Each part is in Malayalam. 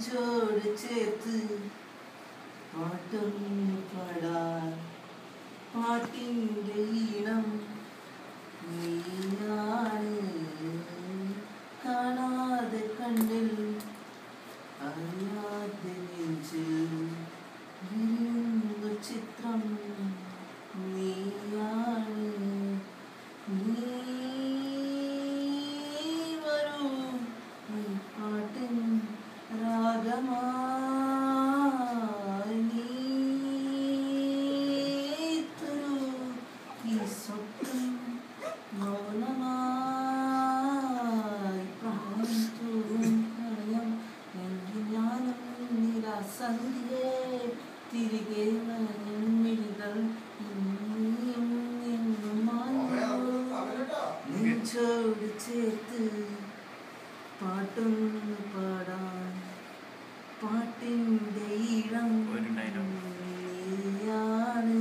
നെഞ്ചോട് ചേർത്ത് പാട്ടൊന്നു പാടാൻ പാട്ടിൻ്റെ ഈണം നീയാണ് കാണാതെ കണ്ണിൽ അറിയാതെ നെഞ്ചിൽ വിരിയുന്ന ചിത്രം നീയാണ് നീ വരൂ നീ പാട്ടിൻ രാഗമായി നീ തരൂ ഈ സ്വപ്നം മൗനമായി പ്രണയം എങ്കിൽ ഞാനും നിരാസന്ധിയെ തിരികെ മിഴികൾ നെഞ്ചോട് ചേർത്ത് പാട്ടൊന്ന് പാടാൻ പാട്ടിൻ്റെ ഈണം നീയാണ്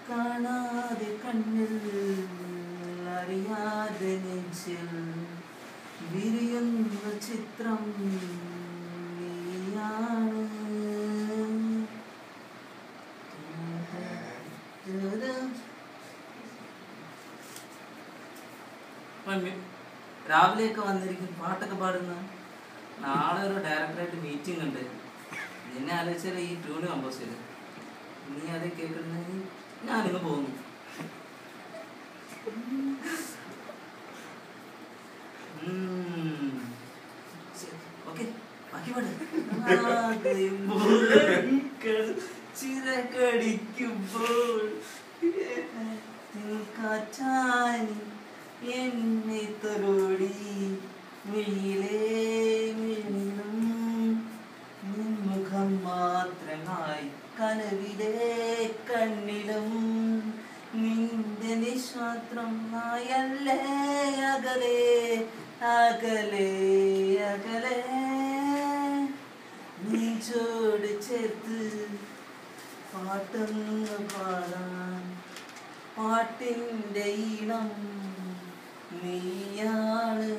കാണാതെ കണ്ണിൽ അറിയാതെ നെഞ്ചിൽ വിരിയുന്ന ചിത്രം നീയാണ് രാവിലെയൊക്കെ വന്നിരിക്കും പാട്ടൊക്കെ പാടുന്ന നാളെ ഒരു ഡയറക്ടറായിട്ട് മീറ്റിംഗ് ഉണ്ട് നിന്നെ ആലോചിച്ചാൽ ഈ ട്യൂണ് കമ്പോസ് ചെയ്ത് നീ അത് കേൾക്കണമെങ്കിൽ ഞാനിങ്ങ് പോകുന്നു ഓക്കെ ബാക്കി പാട് ചിറകടിക്കുമ്പോൾ കാറ്റാനി എന്നെ തലോടി മിഴിയിലേ മിഴിനും മുഖം മാത്രമായി കനവിലെ കണ്ണിലും നിന്റെ നിശ്വാത്രം നായല്ലേ അകലെ അകലെ അകലെ നെഞ്ചോട് ചേർത്ത് പാട്ടൊന്ന് പാടാൻ പാട്ടിൻ്റെ ഈണം നീയാണ്.